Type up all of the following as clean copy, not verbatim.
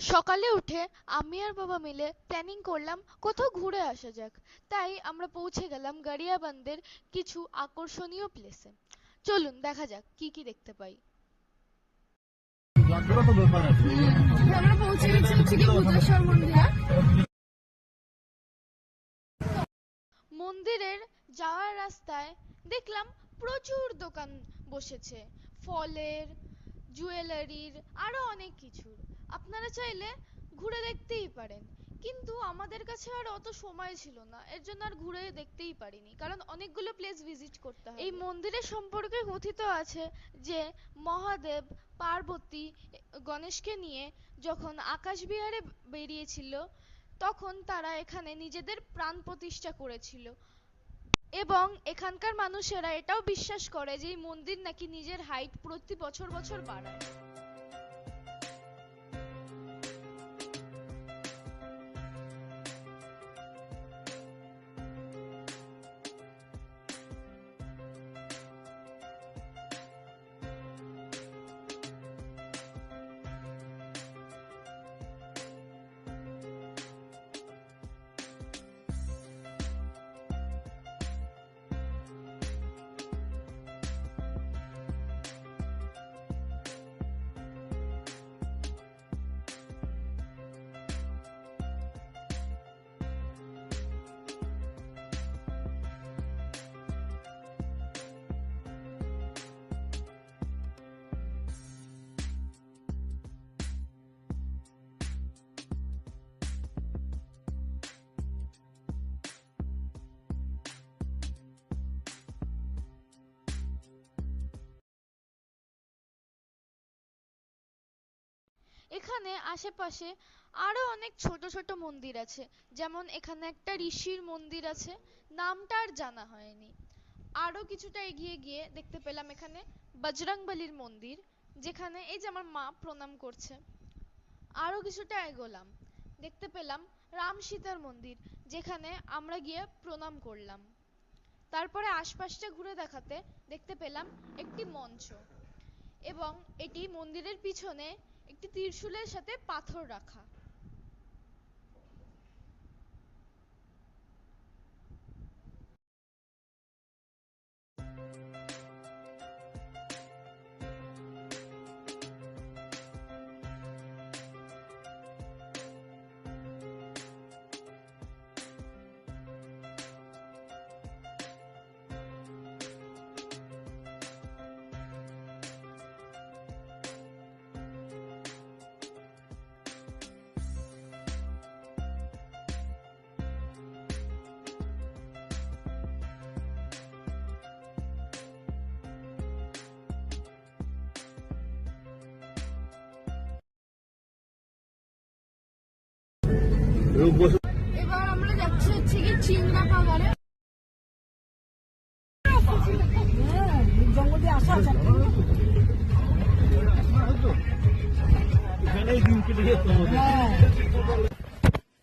সকালে উঠে আমি আর বাবা মিলে প্ল্যানিং করলাম কোথাও ঘুরে আসা যাক। তাই আমরা পৌঁছে গেলাম গাড়িয়াবন্দের কিছু আকর্ষণীয় প্লেসে। চলুন দেখা যাক কি কি দেখতে পাই। আমরা পৌঁছে গেছি হচ্ছে কি ভূতেশ্বর মন্দিরে। মন্দিরের যাওয়ার রাস্তায় দেখলাম প্রচুর দোকান বসেছে, ফলের, জুয়েলারির, আরো অনেক কিছুর। আপনারা চাইলে ঘুরে দেখতেই পারেন, কিন্তু আমাদের কাছে আর অত সময় ছিল না, এর জন্য আর ঘুরে দেখতেই পারিনি, কারণ অনেকগুলো প্লেস ভিজিট করতে হবে। এই মন্দিরের সম্পর্কে কথিত আছে যে মহাদেব পার্বতী গণেশকে নিয়ে যখন আকাশ বিহারে বেরিয়েছিল, তখন তারা এখানে নিজেদের প্রাণ প্রতিষ্ঠা করেছিল। এবং এখানকার মানুষেরা এটাও বিশ্বাস করে যে এই মন্দির নাকি নিজের হাইট প্রতি বছর বছর বাড়ায়। এখানে আশেপাশে আরো অনেক ছোট ছোট মন্দির আছে, যেমন এখানে একটা ঋষির মন্দির আছে, নামটা আর জানা হয়নি। আরো কিছুটা এগিয়ে গিয়ে দেখতে পেলাম এখানে বজরংবলির মন্দির, যেখানে এই যে আমার মা প্রণাম করছে। আরো কিছুটা এগোলাম, দেখতে পেলাম রাম সীতার মন্দির, যেখানে আমরা গিয়ে প্রণাম করলাম। তারপরে আশপাশটা ঘুরে দেখাতে দেখতে পেলাম একটি মঞ্চ, এবং এটি মন্দিরের পিছনে একটি ত্রিশূলের সাথে পাথর রাখা। এবার আমরা যাচ্ছি হচ্ছে কি চিংড়া পাহাড়ে। জঙ্গল দিয়ে আসা আছে।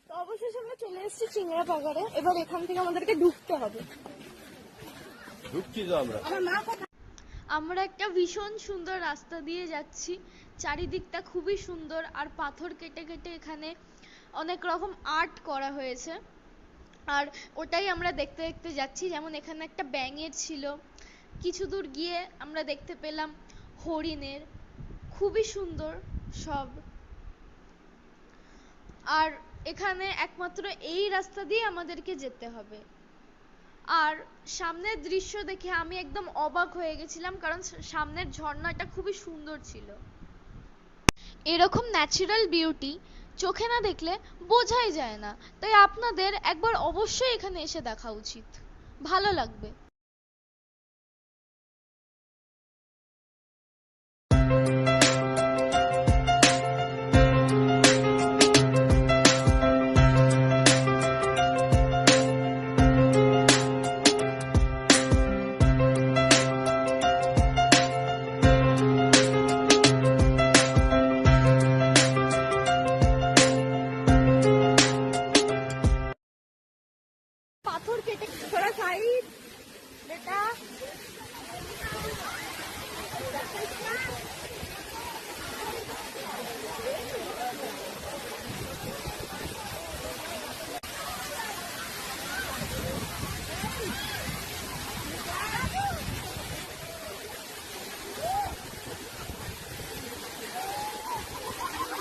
তো অবশেষে আমরা চলে এসেছি চিংড়া পাহাড়ে। এবার এখান থেকে আমাদেরকে ঢুকতে হবে। আমরা একটা ভীষণ সুন্দর রাস্তা দিয়ে যাচ্ছি, চারিদিকটা খুবই সুন্দর, আর পাথর কেটে কেটে এখানে অনেক রকম আর্ট করা হয়েছে। আর ওটাই আমরা দেখতে দেখতে যাচ্ছি, যেমন এখানে একটা ব্যাঙের ছিল, কিছু দূর গিয়ে আমরা দেখতে পেলাম হরিণের, খুবই সুন্দর সব। আর এখানে একমাত্র এই রাস্তা দিয়ে আমাদেরকে যেতে হবে। আর সামনের দৃশ্য দেখে আমি একদম অবাক হয়ে গেছিলাম, কারণ সামনের ঝর্ণাটা খুবই সুন্দর ছিল। এরকম ন্যাচারাল বিউটি চোখে না দেখলে বোঝাই যায় না, তাই আপনাদের একবার অবশ্যই এখানে এসে দেখা উচিত, ভালো লাগবে। পাথর কেটে, थोड़ा साइड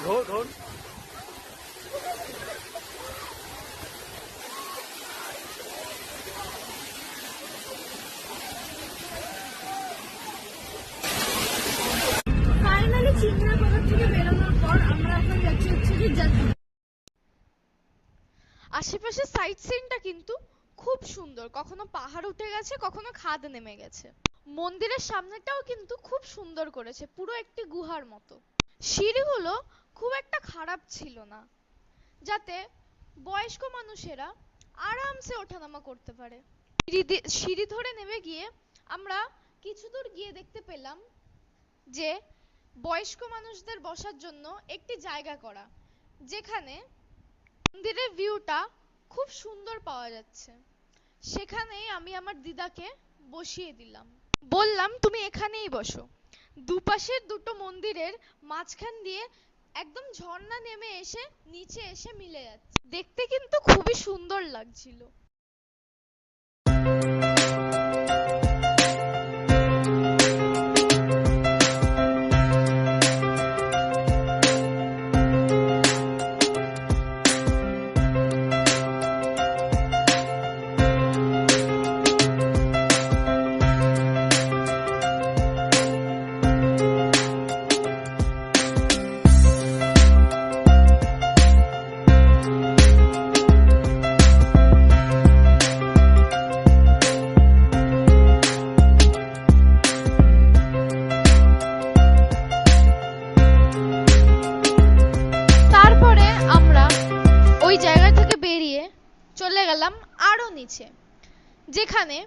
ধর ধর ফাইনালি চিংড়া পাহাড় থেকে বেরোনোর পর আমরা এখন যাচ্ছি হচ্ছে যে আশেপাশের সাইট সিনটা কিন্তু খুব সুন্দর, কখনো পাহাড় উঠে গেছে, কখনো খাদ নেমে গেছে। মন্দিরের সামনেটাও কিন্তু খুব সুন্দর করেছে, পুরো একটি গুহার মতো। সিঁড়িগুলো খুব একটা খারাপ ছিল না, যাতে বয়স্ক মানুষেরা আরামসে ওঠানামা করতে পারে। সিঁড়ি ধরে নেমে গিয়ে আমরা কিছু দূর গিয়ে দেখতে পেলাম যে বয়স্ক মানুষদের বসার জন্য একটি জায়গা করা, যেখানে মন্দিরের ভিউটা খুব সুন্দর পাওয়া যাচ্ছে। সেখানেই আমি আমার দিদাকে বসিয়ে দিলাম, বললাম তুমি এখানেই বসো। দুপাশের দুটো মন্দিরের মাঝখান দিয়ে একদম ঝর্ণা নেমে এসে নিচে এসে মিলে যাচ্ছে, দেখতে কিন্তু খুবই সুন্দর লাগছিল। চলে গেলাম আরো নিচে, যেখানে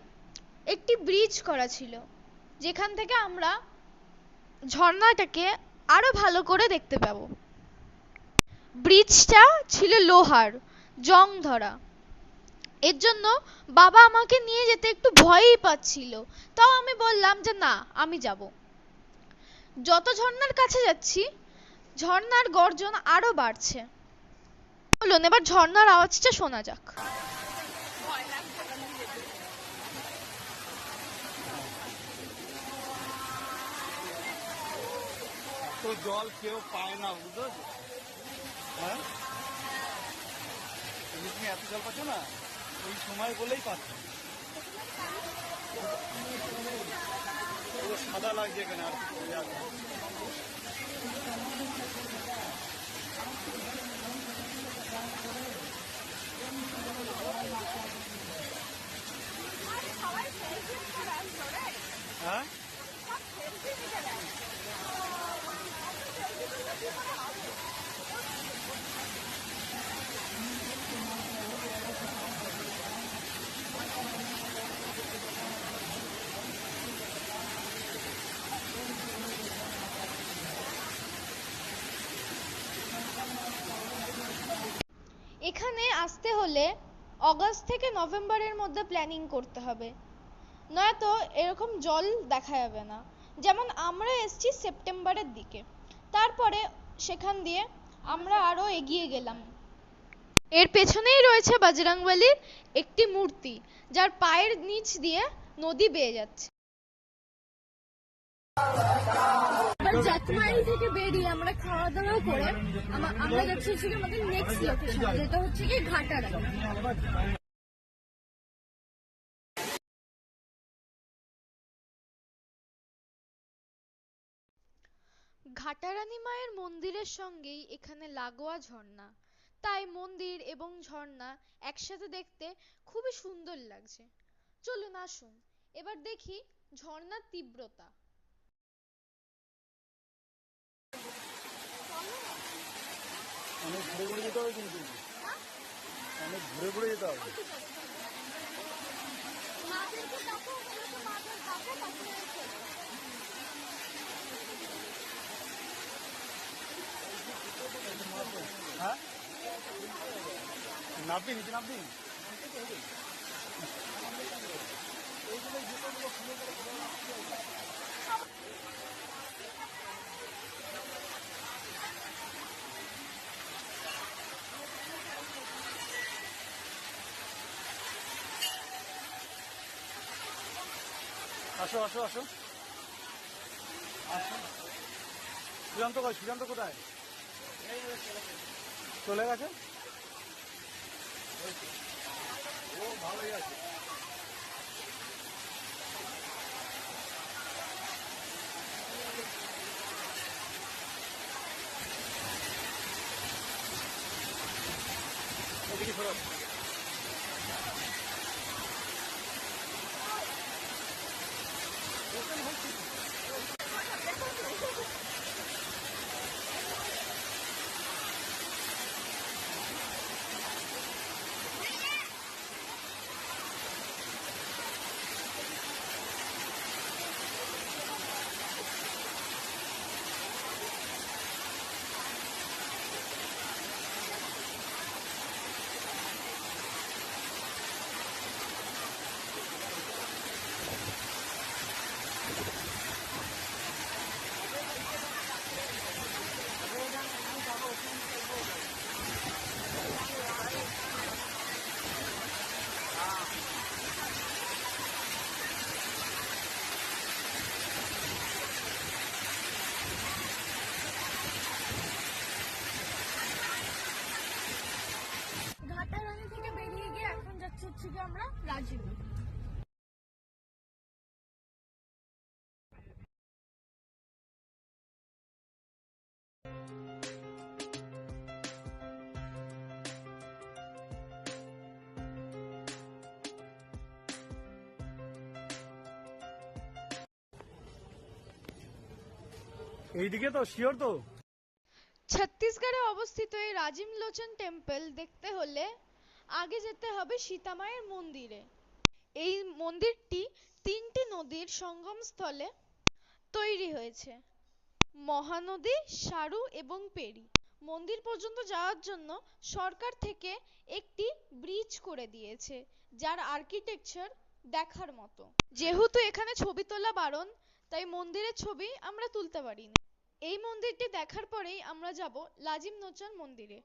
একটি ব্রিজ করা ছিল, যেখান থেকে আমরা ঝর্ণাটাকে আরো ভালো করে দেখতে পাবো। ব্রিজটা ছিল লোহার, জং ধরা। এর জন্য বাবা আমাকে নিয়ে যেতে একটু ভয়ই পাচ্ছিল, তাও আমি বললাম যে না, আমি যাব। যত ঝর্ণার কাছে যাচ্ছি, ঝর্ণার গর্জন আরো বাড়ছে। চলুন এবার ঝর্ণার আওয়াজটা শোনা যাক। তো জল কেউ পায় না, বুঝতে পারছো? হ্যাঁ, তুমি এত জল পাচ্ছ না, ওই সময় বলেই পাচ্ছ। সাদা লাগছে এখানে আর হ্যাঁ, এখানে আসতে হলে অগাস্ট থেকে নভেম্বরের মধ্যে প্ল্যানিং করতে হবে, নয়তো এরকম জল দেখা যাবে না। যেমন আমরা এসেছি সেপ্টেম্বরের দিকে, তারপরে সেখান দিয়ে আমরা আরো এগিয়ে গেলাম। এর পেছনেই রয়েছে বজরংবলীর একটি মূর্তি, যার পায়ের নিচ দিয়ে নদী বেয়ে যাচ্ছে। জাতমাইল থেকে বেরিয়ে আমরা খাওয়া দাওয়া করে আমরা যাচ্ছি হচ্ছে আমাদের নেক্সট লোকেশন, যেটা হচ্ছে কি ঘাটারা। ঘাটারানী মায়ের মন্দিরের সঙ্গেই এখানে লাগোয়া ঝর্ণা, তাই মন্দির এবং ঝর্ণা একসাথে দেখতে খুবই সুন্দর লাগছে। চলুন আসুন এবার দেখি ঝর্ণার তীব্রতা। অনেক ঘুরে ঘুরে যেতে হবে, কিন্তু অনেক ঘুরে ঘুরে যেতে হবে। হ্যাঁ, নাববি, নিচে নাববি। আসো আসো আসো আসো। সুশান্ত কোথায়? চলে গেছে। ও ভালোই আছে। এদিকে সরো। ঘাটারানি থেকে বেরিয়ে গিয়ে এখন যাচ্ছি হচ্ছে কি আমরা রাজীব। এইদিকে তো শিওর তো? ছত্তিশগড়ে অবস্থিত এই রাজিম লোচন টেম্পল দেখতে হলে আগে যেতে হবে সীতামায়ের মন্দিরে। এই মন্দিরটি 3টি নদীর সঙ্গমস্থলে তৈরি হয়েছে, মহানদী, সারু এবং পেরি। মন্দির পর্যন্ত যাওয়ার জন্য সরকার থেকে একটি ব্রিজ করে দিয়েছে, যার আর্কিটেকচার দেখার মতো। যেহেতু এখানে ছবি তোলা বারণ, তাই মন্দিরের ছবি আমরা তুলতে পারিনি। এই মন্দিরটি দেখার পরেই আমরা যাব লাজিম লোচন মন্দিরে।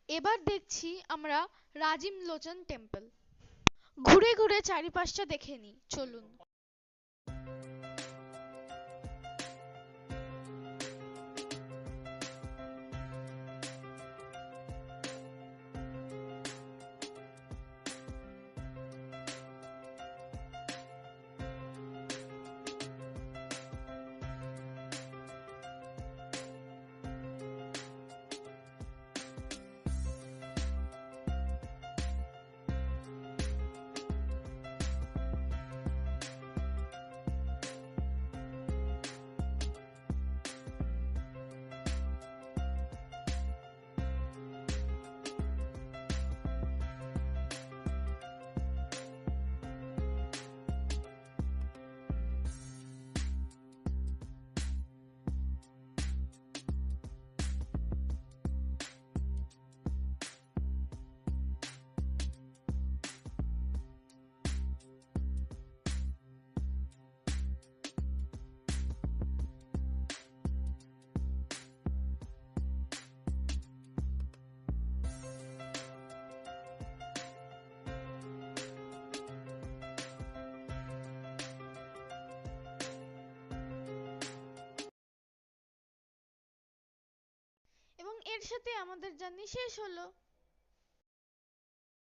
এবার দেখছি আমরা রাজিম লোচন টেম্পল। ঘুরে ঘুরে চারিপাশটা দেখে নিই, চলুন। এর সাথে আমাদের জার্নি শেষ হলো।